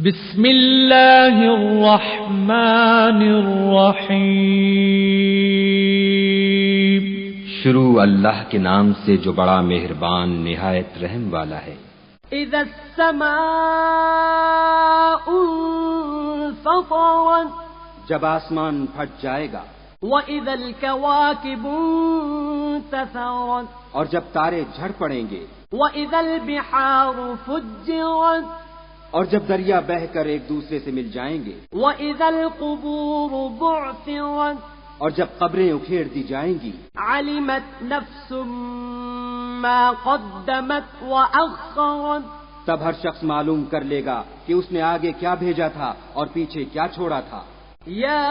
بسم اللہ الرحمن الرحیم۔ شروع اللہ کے نام سے جو بڑا مہربان نہایت رحم والا ہے۔ اذا السماء انفطرت، جب آسمان پھٹ جائے گا۔ واذا الكواكب انتثرت، اور جب تارے جھڑ پڑیں گے۔ واذا البحار فجرت، اور جب دریا بہہ کر ایک دوسرے سے مل جائیں گے۔ واذا القبور بعثرت، اور جب قبریں اکھیڑ دی جائیں گی۔ علمت نفس ما قدمت واخرت، تب ہر شخص معلوم کر لے گا کہ اس نے آگے کیا بھیجا تھا اور پیچھے کیا چھوڑا تھا۔ یا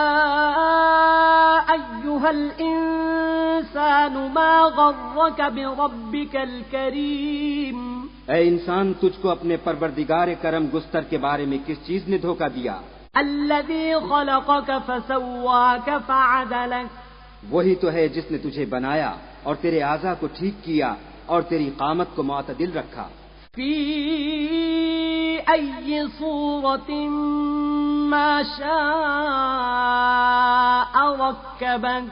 ایھا الانسان ما غرک بربک الکریم، اے انسان، تجھ کو اپنے پروردگار کرم گستر کے بارے میں کس چیز نے دھوکہ دیا؟ الذی خلقک فسواک فعدلک، وہی تو ہے جس نے تجھے بنایا اور تیرے اعضاء کو ٹھیک کیا اور تیری قامت کو معتدل رکھا۔ فی ای صورت ما شاء رکبک،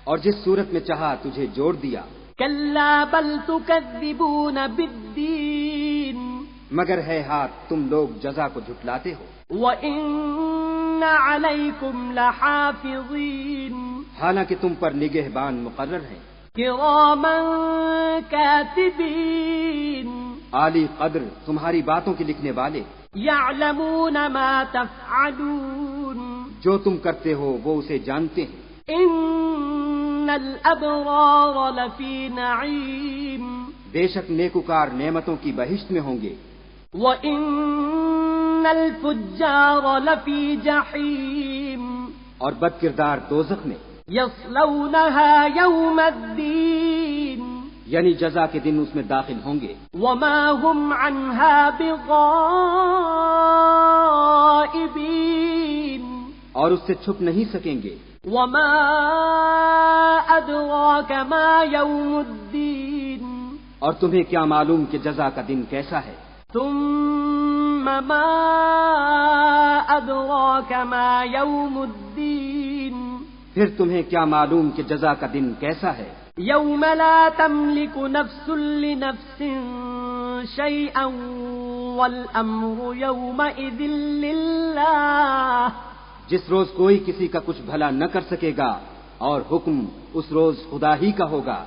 اور جس صورت میں چاہا تجھے جوڑ دیا۔ کلا بل تکذبون بالدین، مگر ہے ہاتھ تم لوگ جزا کو جھٹلاتے ہو۔ وَإِنَّ عَلَيْكُمْ لَحَافِظِينَ، حالانکہ تم پر نگہبان مقرر ہیں۔ کِرَامًا کاتبین، عالی قدر تمہاری باتوں کے لکھنے والے۔ یعلمون ما تفعلون، جو تم کرتے ہو وہ اسے جانتے ہیں۔ ان الابرار لفی نعیم، بے شک نیکوکار نعمتوں کی بہشت میں ہوں گے۔ وَإِنَّ الْفُجَّارَ لَفِي جَحِيمٍ، اور بد کردار دوزخ میں۔ يَصْلَوْنَهَا يَوْمَ الدِّينِ، یعنی جزا کے دن اس میں داخل ہوں گے۔ وَمَا هُمْ عَنْهَا بِغَائِبِينَ، اور اس سے چھپ نہیں سکیں گے۔ وَمَا أَدْرَاكَ مَا يَوْمُ الدِّينِ، اور تمہیں کیا معلوم کہ جزا کا دن کیسا ہے؟ ثُمَّ مَا أَدْرَاكَ مَا يَوْمُ الدِّينِ، پھر تمہیں کیا معلوم کہ جزا کا دن کیسا ہے؟ يَوْمَ لَا تَمْلِكُ نَفْسٌ لِنَفْسٍ شَيْئًا وَالْأَمْرُ يَوْمَئِذٍ لِلَّهِ، جس روز کوئی کسی کا کچھ بھلا نہ کر سکے گا اور حکم اس روز خدا ہی کا ہوگا۔